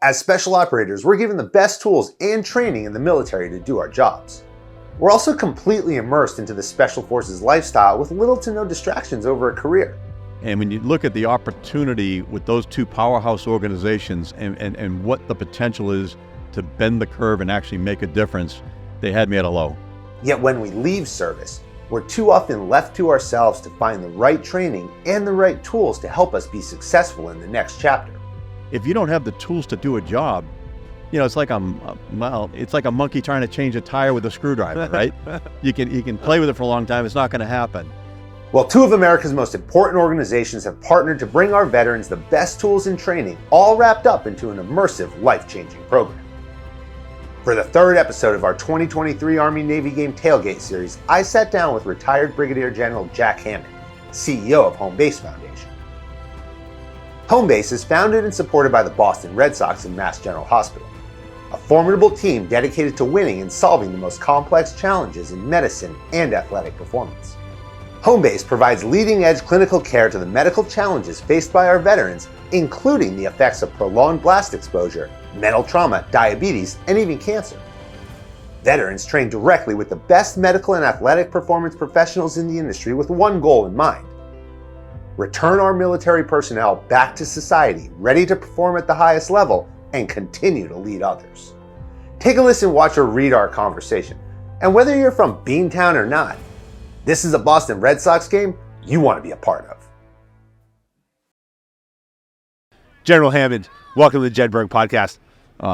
As special operators, we're given the best tools and training in the military to do our jobs. We're also completely immersed into the Special Forces lifestyle with little to no distractions over a career. And when you look at the opportunity with those two powerhouse organizations and what the potential is to bend the curve and actually make a difference, they had me at a low. Yet when we leave service, we're too often left to ourselves to find the right training and the right tools to help us be successful in the next chapter. If you don't have the tools to do a job, it's like it's like a monkey trying to change a tire with a screwdriver, right? You can play with it for a long time. It's not going to happen. Well, two of America's most important organizations have partnered to bring our veterans the best tools and training, all wrapped up into an immersive, life-changing program. For the third episode of our 2023 Army-Navy Game Tailgate series, I sat down with retired Brigadier General Jack Hammond, CEO of Home Base Foundation. Home Base is founded and supported by the Boston Red Sox and Mass General Hospital, a formidable team dedicated to winning and solving the most complex challenges in medicine and athletic performance. Home Base provides leading-edge clinical care to the medical challenges faced by our veterans, including the effects of prolonged blast exposure, mental trauma, diabetes, and even cancer. Veterans train directly with the best medical and athletic performance professionals in the industry with one goal in mind: return our military personnel back to society, ready to perform at the highest level and continue to lead others. Take a listen, watch, or read our conversation. And whether you're from Beantown or not, this is a Boston Red Sox game you want to be a part of. General Hammond, welcome to the Jedburgh podcast.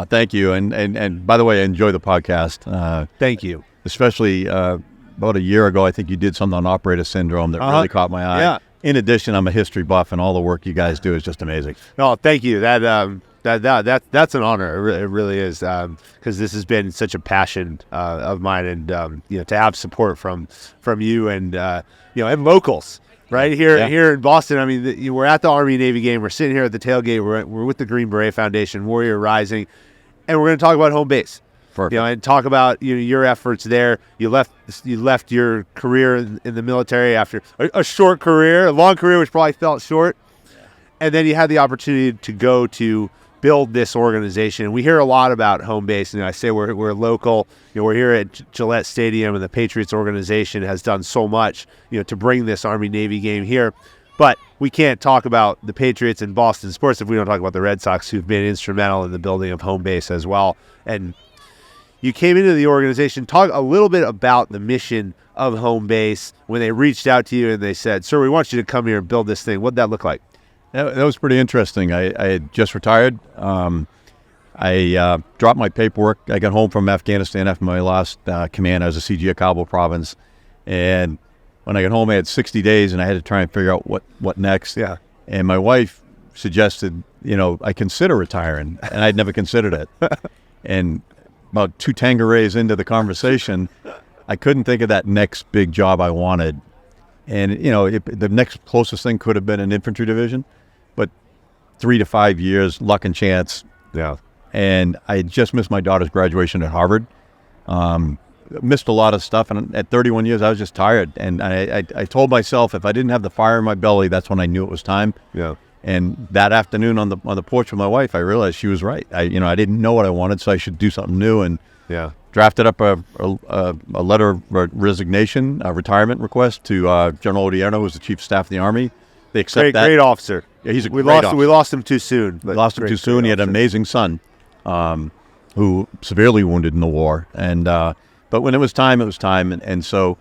Thank you. And by the way, I enjoy the podcast. Thank you. Especially about a year ago, I think you did something on operator syndrome that really caught my eye. Yeah. In addition, I'm a history buff, and all the work you guys do is just amazing. No, thank you. That's an honor. It really is, because this has been such a passion of mine, and to have support from you and and locals right here in Boston. I mean, we're at the Army-Navy game. We're sitting here at the tailgate. We're with the Green Beret Foundation, Warrior Rising, and we're going to talk about home base. Perfect. And talk about your efforts there. You left your career in the military after a short career, a long career which probably felt short, and then you had the opportunity to go to build this organization. We hear a lot about home base, and I say we're local. We're here at Gillette Stadium, and the Patriots organization has done so much to bring this Army-Navy game here. But we can't talk about the Patriots and Boston sports if we don't talk about the Red Sox, who've been instrumental in the building of home base as well. And you came into the organization. Talk a little bit about the mission of home base when they reached out to you and they said, "Sir, we want you to come here and build this thing." What'd that look like? That was pretty interesting. I had just retired. I dropped my paperwork. I got home from Afghanistan after my last command. I was a CG of Kabul province. And when I got home, I had 60 days, and I had to try and figure out what next. Yeah. And my wife suggested, I consider retiring, and I'd never considered it. And about 2 Tanquerays into the conversation, I couldn't think of that next big job I wanted. And, the next closest thing could have been an infantry division, but 3 to 5 years, luck and chance. Yeah. And I had just missed my daughter's graduation at Harvard. Missed a lot of stuff. And at 31 years, I was just tired. And I told myself if I didn't have the fire in my belly, that's when I knew it was time. Yeah. And that afternoon on the porch with my wife, I realized she was right. I didn't know what I wanted, so I should do something new. And drafted up a letter of resignation, a retirement request to General Odierno, who's the Chief of Staff of the Army. They accept that. Great officer. Yeah, he's a we great officer. We lost him too soon. We lost him too soon. He had an amazing son, who severely wounded in the war. And but when it was time, it was time. And so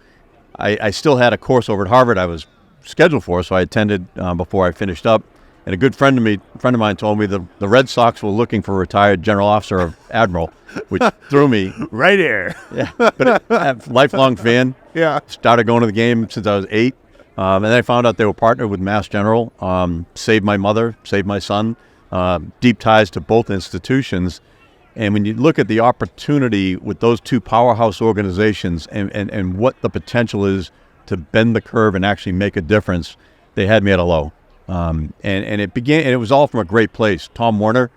I still had a course over at Harvard I was scheduled for, so I attended before I finished up. And a good friend of mine told me the Red Sox were looking for a retired general officer or admiral, which threw me. Right here. Yeah, but a lifelong fan. Yeah. Started going to the game since I was 8. And then I found out they were partnered with Mass General, saved my mother, saved my son, deep ties to both institutions. And when you look at the opportunity with those two powerhouse organizations and what the potential is to bend the curve and actually make a difference, they had me at a low. And it was all from a great place. Tom Warner,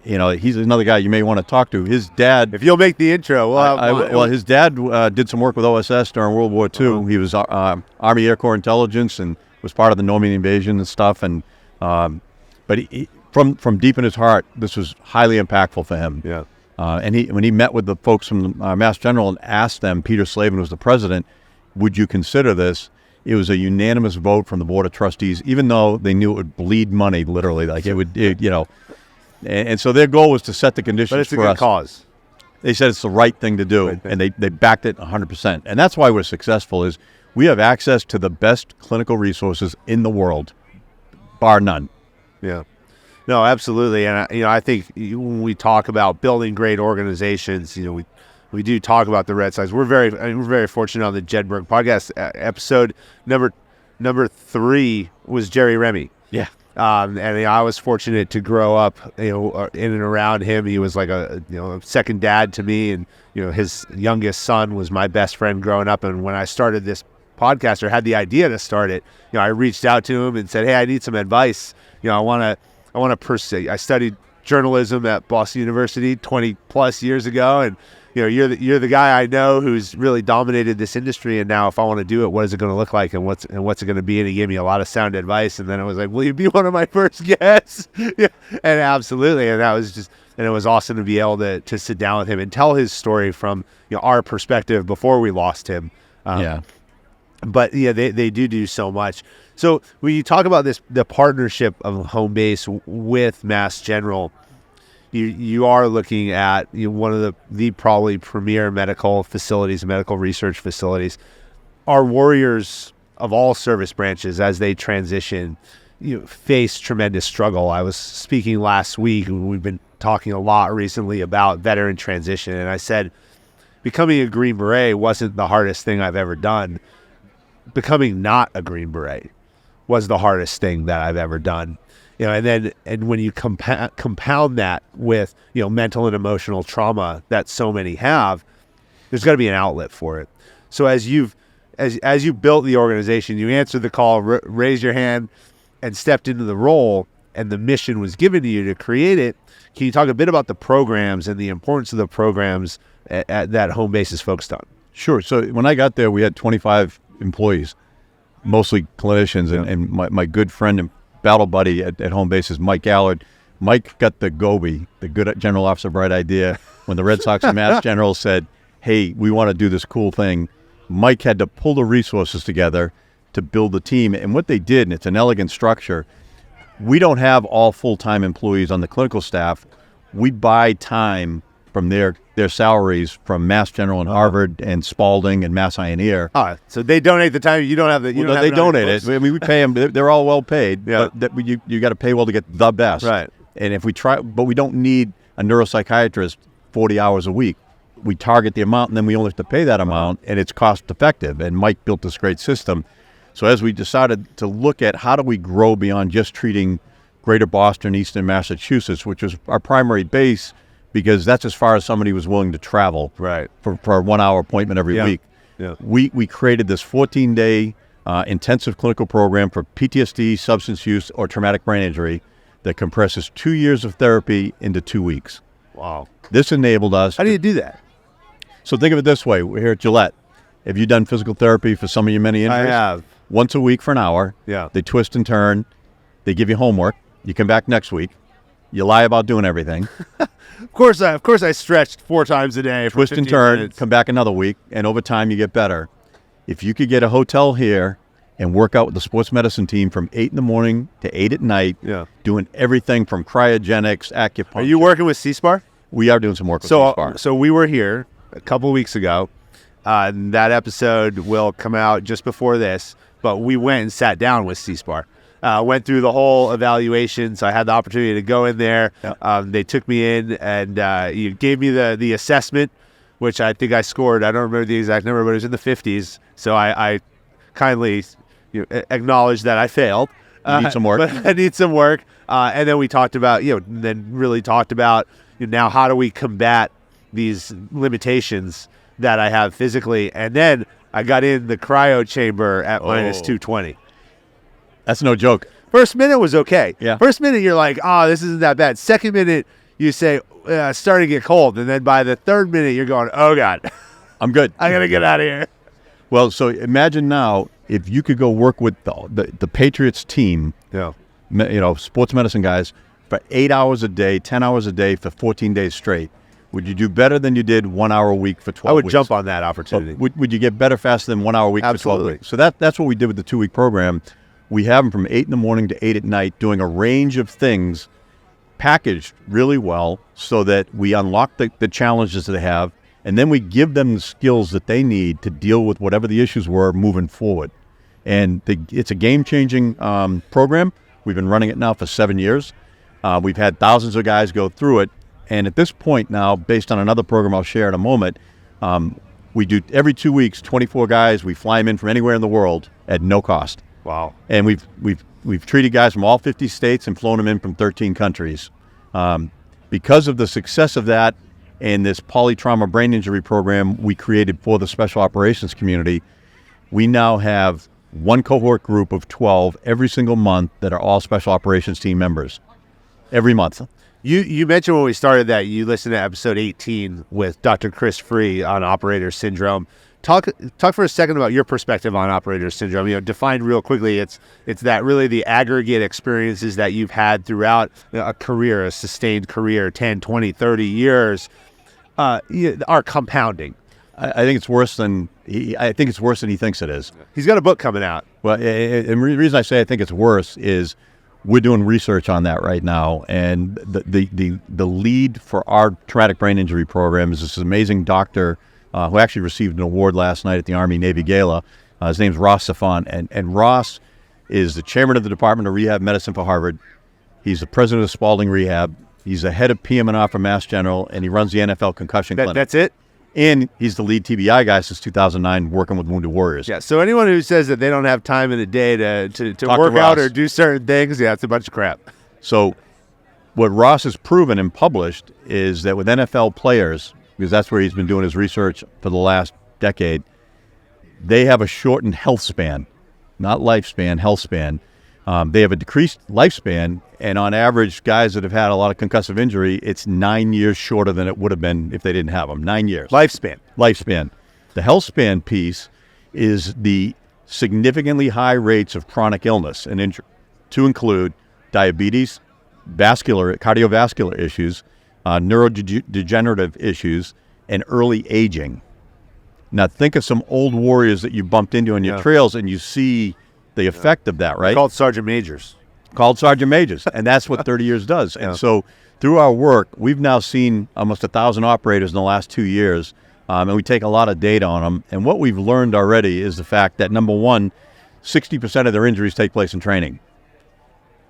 he's another guy you may want to talk to. His dad, if you'll make the intro, his dad did some work with OSS during World War II. He was Army Air Corps Intelligence and was part of the Normandy invasion and stuff. And but from deep in his heart, this was highly impactful for him. Yeah. And when he met with the folks from Mass General and asked them, Peter Slavin was the president, would you consider this? It was a unanimous vote from the Board of Trustees, even though they knew it would bleed money, literally. Like it would, And so their goal was to set the conditions But it's a for good us. cause. They said it's the right thing to do, Right thing. and they backed it 100%. And that's why we're successful, is we have access to the best clinical resources in the world, bar none. Yeah. No, absolutely. And, I think when we talk about building great organizations, we do talk about the Red Sox. We're very fortunate on the Jedburgh podcast. Episode number 3 was Jerry Remy. Yeah. And I was fortunate to grow up, in and around him. He was like a second dad to me, and his youngest son was my best friend growing up. And when I started this podcast, or had the idea to start it, I reached out to him and said, "Hey, I need some advice. I want to pursue." I studied journalism at Boston University 20 plus years ago, and you're the guy I know who's really dominated this industry, and now if I want to do it, what is it going to look like, and what's it going to be? And he gave me a lot of sound advice, and then I was like, will you be one of my first guests? Yeah, and absolutely, and that was and it was awesome to be able to sit down with him and tell his story from our perspective before we lost him. But they do so much. So when you talk about the partnership of home base with Mass General, you are looking at one of the probably premier medical facilities, medical research facilities. Our warriors of all service branches, as they transition, face tremendous struggle. I was speaking last week, and we've been talking a lot recently about veteran transition, and I said becoming a Green Beret wasn't the hardest thing I've ever done. Becoming not a Green Beret was the hardest thing that I've ever done. And when you compound that with mental and emotional trauma that so many have, there's got to be an outlet for it. So as you built the organization, you answered the call, raised your hand, and stepped into the role, and the mission was given to you to create it. Can you talk a bit about the programs and the importance of the programs that home base is focused on? Sure. So when I got there, we had 25 employees, mostly clinicians, and my good friend and battle buddy at home base is Mike Allard. Mike got the GOBI, the Good General Officer Bright idea, when the Red Sox and Mass General said, hey, we want to do this cool thing. Mike had to pull the resources together to build the team. And what they did, and it's an elegant structure, we don't have all full-time employees on the clinical staff. We buy time from their salaries from Mass General and Harvard and Spalding and Mass Eye&Ear. So they donate the time. You don't have the. They donate it. I mean, we pay them. They're all well paid. Yeah. But you got to pay well to get the best. Right. And if we try, but we don't need a neuropsychiatrist 40 hours a week. We target the amount, and then we only have to pay that amount, and it's cost effective. And Mike built this great system. So as we decided to look at how do we grow beyond just treating Greater Boston, Eastern Massachusetts, which was our primary base, because that's as far as somebody was willing to travel for a 1 hour appointment every week. Yeah. We created this 14-day intensive clinical program for PTSD, substance use, or traumatic brain injury that compresses 2 years of therapy into 2 weeks. Wow. This enabled us. How do you do that? So think of it this way. We're here at Gillette. Have you done physical therapy for some of your many injuries? I have. Once a week for an hour. Yeah. They twist and turn. They give you homework. You come back next week. You lie about doing everything. Of course I stretched 4 times a day for Twist and 15 turn, minutes. come back another week, and over time you get better. If you could get a hotel here and work out with the sports medicine team from 8 in the morning to 8 at night, doing everything from cryogenics, acupuncture. Are you working with C-SPAR? We are doing some work with C-SPAR. So we were here a couple of weeks ago. That episode will come out just before this, but we went and sat down with C-SPAR. Went through the whole evaluation, so I had the opportunity to go in there. Yeah. They took me in, and you gave me the assessment, which I think I scored. I don't remember the exact number, but it was in the 50s. So I kindly acknowledged that I failed. You need some work. But I need some work. And then we talked about, now how do we combat these limitations that I have physically? And then I got in the cryo chamber at minus 220. That's no joke. First minute was okay. Yeah. First minute, you're like, this isn't that bad. Second minute, you say, it's starting to get cold. And then by the third minute, you're going, oh, God. I'm good. I got to get out of here. Well, so imagine now if you could go work with the Patriots team, sports medicine guys, for 8 hours a day, 10 hours a day for 14 days straight, would you do better than you did 1 hour a week for 12 I would weeks? jump on that opportunity. Would you get better faster than 1 hour a week Absolutely. for 12 weeks? So that's what we did with the 2-week program. We have them from 8 in the morning to 8 at night doing a range of things packaged really well so that we unlock the challenges that they have, and then we give them the skills that they need to deal with whatever the issues were moving forward. And it's a game-changing program. We've been running it now for 7 years. We've had thousands of guys go through it. And at this point now, based on another program I'll share in a moment, we do every 2 weeks, 24 guys. We fly them in from anywhere in the world at no cost. Wow. And we've treated guys from all 50 states and flown them in from 13 countries. Because of the success of that and this polytrauma brain injury program we created for the special operations community, we now have one cohort group of 12 every single month that are all special operations team members. Every month. You mentioned when we started that you listened to episode 18 with Dr. Chris Free on operator syndrome. Talk for a second about your perspective on operator syndrome. Define real quickly. It's that really the aggregate experiences that you've had throughout a career, a sustained career, 10, 20, 30 years, are compounding. I think it's worse than he thinks it is. He's got a book coming out. Well, and the reason I say I think it's worse is we're doing research on that right now, and the lead for our traumatic brain injury program is this amazing doctor who actually received an award last night at the Army-Navy Gala. His name's Ross Safan, and Ross is the chairman of the Department of Rehab Medicine for Harvard. He's the president of Spalding Rehab. He's the head of PM&R for Mass General, and he runs the NFL concussion clinic. That's it? And he's the lead TBI guy since 2009 working with Wounded Warriors. Yeah, so anyone who says that they don't have time in a day to work out or do certain things, it's a bunch of crap. So what Ross has proven and published is that with NFL players, because that's where he's been doing his research for the last decade, they have a shortened health span, not lifespan, health span. They have a decreased lifespan, and on average, guys that have had a lot of concussive injury, it's 9 years shorter than it would have been if they didn't have them. 9 years. Lifespan. The health span piece is the significantly high rates of chronic illness and injury, to include diabetes, cardiovascular issues, neurodegenerative issues, and early aging. Now, think of some old warriors that you bumped into on your trails, and you see the effect of that, right? Called Sergeant Majors. And that's what 30 years does. And so through our work, we've now seen almost 1,000 operators in the last 2 years, and we take a lot of data on them. And what we've learned already is the fact that, number one, 60% of their injuries take place in training.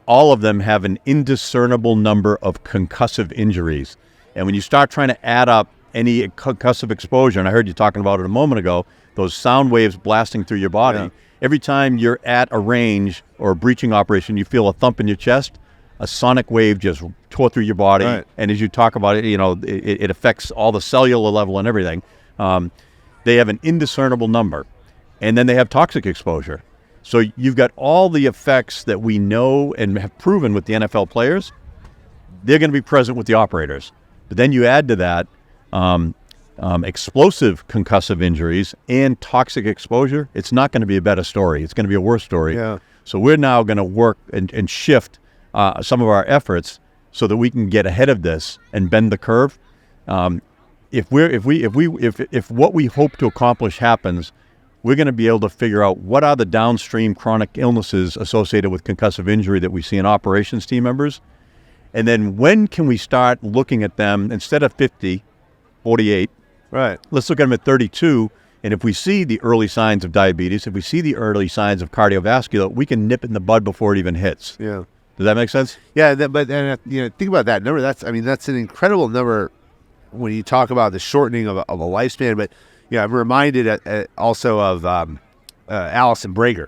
All of them have an indiscernible number of concussive injuries. And when you start trying to add up any concussive exposure, and I heard you talking about it a moment ago, those sound waves blasting through your body, every time you're at a range or a breaching operation, you feel a thump in your chest, a sonic wave just tore through your body. Right. And as you talk about it, it affects all the cellular level and everything. They have an indiscernible number. And then they have toxic exposure. So you've got all the effects that we know and have proven with the NFL players. They're going to be present with the operators. But then you add to that explosive concussive injuries and toxic exposure. It's not going to be a better story. It's going to be a worse story. Yeah. So we're now going to work and shift some of our efforts so that we can get ahead of this and bend the curve. If what we hope to accomplish happens, we're going to be able to figure out what are the downstream chronic illnesses associated with concussive injury that we see in operations team members. And then when can we start looking at them instead of 50, 48? Right. Let's look at them at 32. And if we see the early signs of diabetes, if we see the early signs of cardiovascular, we can nip it in the bud before it even hits. Yeah. Does that make sense? Yeah. Think about that number. That's an incredible number when you talk about the shortening of a lifespan. But I'm reminded also of Allison Brager,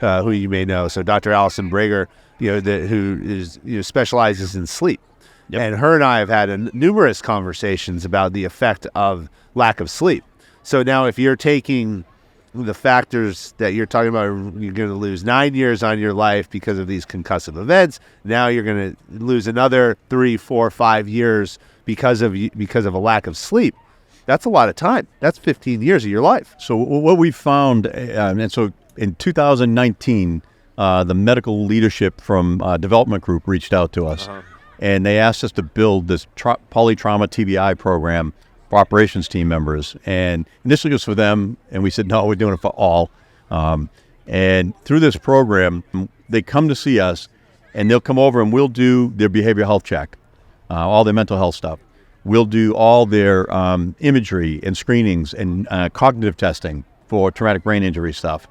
who you may know. So Dr. Allison Brager, who is specializes in sleep. Yep. And her and I have had numerous conversations about the effect of lack of sleep. So now if you're taking the factors that you're talking about, you're going to lose 9 years on your life because of these concussive events. Now you're going to lose another 3, 4, 5 years because of a lack of sleep. That's a lot of time. That's 15 years of your life. So what we found, and so in 2019, the medical leadership from Development Group reached out to us. Uh-huh. and they asked us to build this polytrauma TBI program for operations team members. And initially it was for them, and we said, no, we're doing it for all. And through this program, they come to see us, and they'll come over and we'll do their behavioral health check, all their mental health stuff. We'll do all their imagery and screenings and cognitive testing for traumatic brain injury stuff.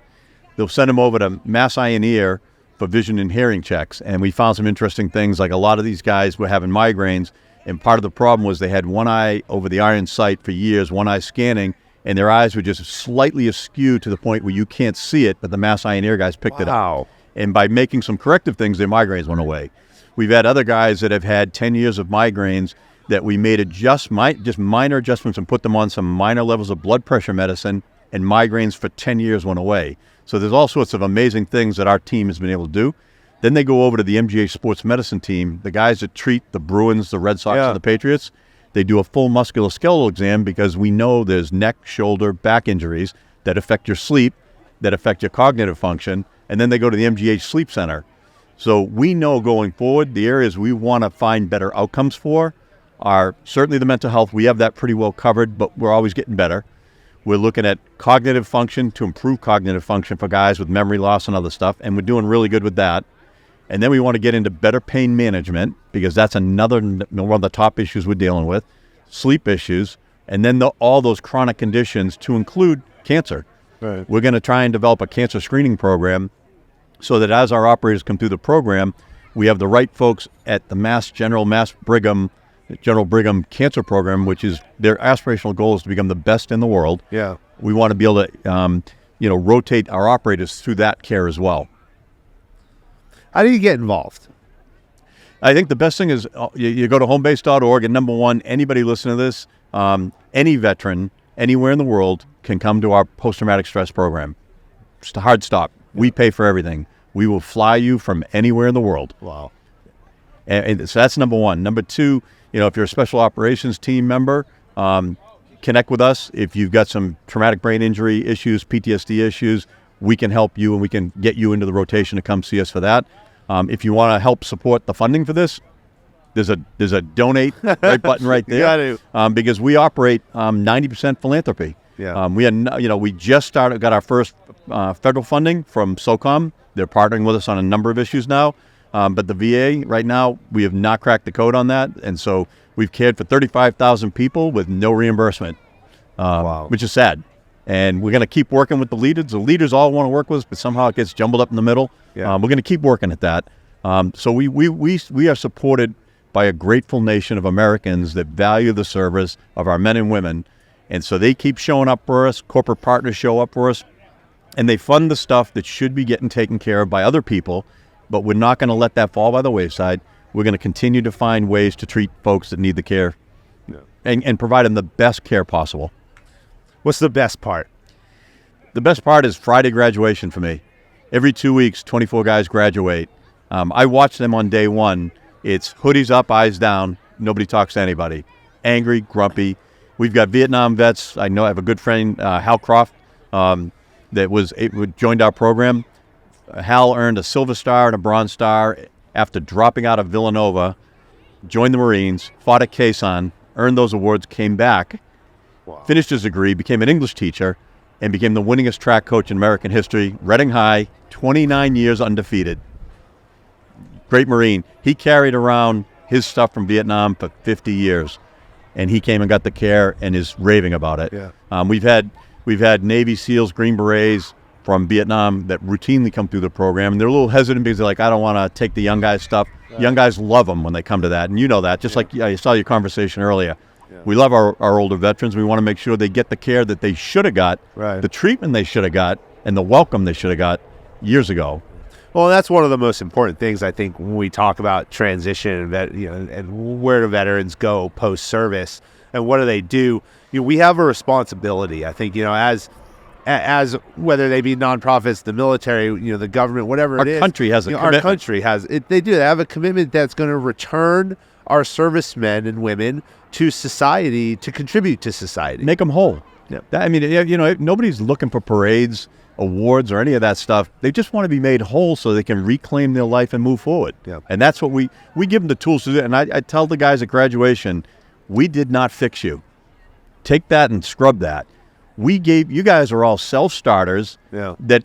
They'll send them over to Mass Eye and Ear for vision and hearing checks. And we found some interesting things, like a lot of these guys were having migraines, and part of the problem was they had one eye over the iron sight for years, one eye scanning, and their eyes were just slightly askew to the point where you can't see it, but the Mass Eye and Ear guys picked it up. And by making some corrective things, their migraines went away. We've had other guys that have had 10 years of migraines that we made just minor adjustments and put them on some minor levels of blood pressure medicine, and migraines for 10 years went away. So there's all sorts of amazing things that our team has been able to do. Then they go over to the MGA sports medicine team, the guys that treat the Bruins, the Red Sox, and the Patriots. They do a full musculoskeletal exam because we know there's neck, shoulder, back injuries that affect your sleep, that affect your cognitive function, and then they go to the MGH Sleep Center. So we know going forward, the areas we want to find better outcomes for are certainly the mental health. We have that pretty well covered, but we're always getting better. We're looking at cognitive function to improve cognitive function for guys with memory loss and other stuff, and we're doing really good with that. And then we want to get into better pain management, because that's another one of the top issues we're dealing with, sleep issues, and then all those chronic conditions to include cancer. Right. We're going to try and develop a cancer screening program so that as our operators come through the program, we have the right folks at the General Brigham Cancer Program, which is their aspirational goal is to become the best in the world. Yeah. We want to be able to, rotate our operators through that care as well. How do you get involved? I think the best thing is you go to homebase.org, and number one, anybody listening to this, any veteran anywhere in the world can come to our post-traumatic stress program. Just a hard stop. We pay for everything. We will fly you from anywhere in the world. Wow. And so that's number one. Number two, if you're a special operations team member, connect with us. If you've got some traumatic brain injury issues, PTSD issues, we can help you, and we can get you into the rotation to come see us for that. If you want to help support the funding for this, there's a donate right button right there. You got to. Because we operate 90% philanthropy. Yeah. We just got our first federal funding from SOCOM. They're partnering with us on a number of issues now. But the VA, right now, we have not cracked the code on that. And so we've cared for 35,000 people with no reimbursement, which is sad. And we're going to keep working with the leaders. The leaders all want to work with us, but somehow it gets jumbled up in the middle. Yeah. We're going to keep working at that. So we are supported by a grateful nation of Americans that value the service of our men and women. And so they keep showing up for us. Corporate partners show up for us. And they fund the stuff that should be getting taken care of by other people. But we're not going to let that fall by the wayside. We're going to continue to find ways to treat folks that need the care and provide them the best care possible. What's the best part? The best part is Friday graduation for me. Every 2 weeks, 24 guys graduate. I watch them on day one. It's hoodies up, eyes down. Nobody talks to anybody. Angry, grumpy. We've got Vietnam vets. I have a good friend, Hal Croft, that joined our program. Hal earned a Silver Star and a Bronze Star after dropping out of Villanova, joined the Marines, fought at Quezon, earned those awards, came back, finished his degree, became an English teacher, and became the winningest track coach in American history. Reading High, 29 years undefeated. Great Marine. He carried around his stuff from Vietnam for 50 years, and he came and got the care and is raving about it. Yeah. We've had Navy SEALs, Green Berets from Vietnam that routinely come through the program, and they're a little hesitant because they're like, I don't want to take the young guys' stuff. Right. Young guys love them when they come to that, and you know that, just like I saw your conversation earlier. Yeah. We love our older veterans. We want to make sure they get the care that they should have got, the treatment they should have got, and the welcome they should have got years ago. Well, that's one of the most important things, I think, when we talk about transition and where do veterans go post-service and what do they do. We have a responsibility, I think, as whether they be nonprofits, the military, the government, whatever it is. Our country has a commitment. Our country has it. They have a commitment that's going to return our servicemen and women to society, to contribute to society. Make them whole. Yeah. Nobody's looking for parades awards or any of that stuff. They just want to be made whole so they can reclaim their life and move forward. Yeah. And that's what we give them the tools to do. And I tell the guys at graduation, we did not fix you. Take that and scrub that. You guys are all self-starters that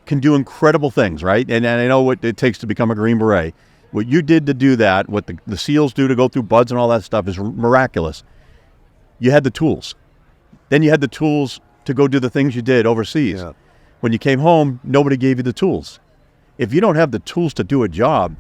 can do incredible things, right? And I know what it takes to become a Green Beret. What you did to do that, what the SEALs do to go through buds and all that stuff is miraculous. You had the tools. Then you had the tools to go do the things you did overseas. Yeah. When you came home, nobody gave you the tools. If you don't have the tools to do a job,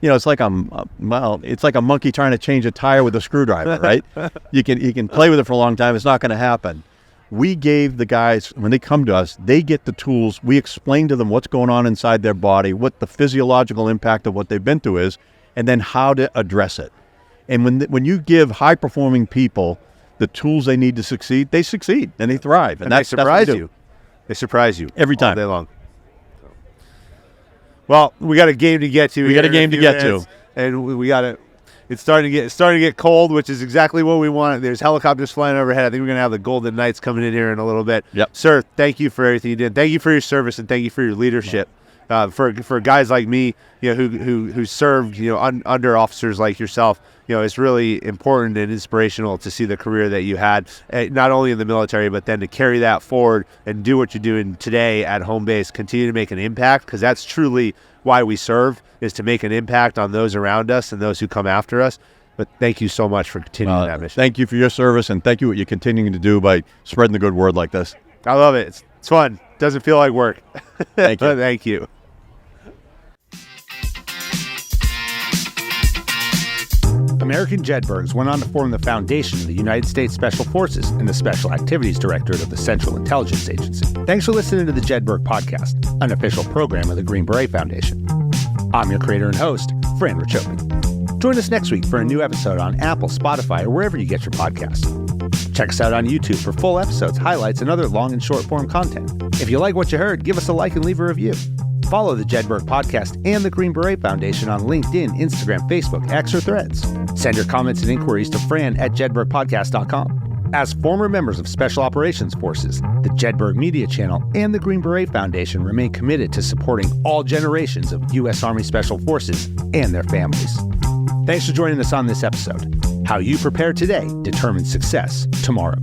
it's like it's like a monkey trying to change a tire with a screwdriver, right? You can play with it for a long time. It's not going to happen. We gave the guys, when they come to us, they get the tools. We explain to them what's going on inside their body, what the physiological impact of what they've been through is, and then how to address it. And when you give high-performing people the tools they need to succeed, they succeed and they thrive. And they surprise you. They surprise you every time. All day long. Well, we got a game to get to. We got a game to get to. And we got to... It's starting to get cold, which is exactly what we want. There's helicopters flying overhead. I think we're going to have the Golden Knights coming in here in a little bit. Yep. Sir, thank you for everything you did. Thank you for your service and thank you for your leadership. For guys like me, who served, under officers like yourself, it's really important and inspirational to see the career that you had, not only in the military, but then to carry that forward and do what you're doing today at home base, continue to make an impact, because that's truly why we serve, is to make an impact on those around us and those who come after us. But thank you so much for continuing that mission. Thank you for your service, and thank you what you're continuing to do by spreading the good word like this. I love it. It's fun. Doesn't feel like work. Thank you. Thank you. American Jedburghs went on to form the foundation of the United States Special Forces and the Special Activities Directorate of the Central Intelligence Agency. Thanks for listening to the Jedburgh Podcast, an official program of the Green Beret Foundation. I'm your creator and host, Fran Racioppi. Join us next week for a new episode on Apple, Spotify, or wherever you get your podcasts. Check us out on YouTube for full episodes, highlights, and other long and short form content. If you like what you heard, give us a like and leave a review. Follow the Jedburgh Podcast and the Green Beret Foundation on LinkedIn, Instagram, Facebook, X, or Threads. Send your comments and inquiries to fran@jedburghpodcast.com. As former members of Special Operations Forces, the Jedburgh Media Channel and the Green Beret Foundation remain committed to supporting all generations of U.S. Army Special Forces and their families. Thanks for joining us on this episode. How you prepare today determines success tomorrow.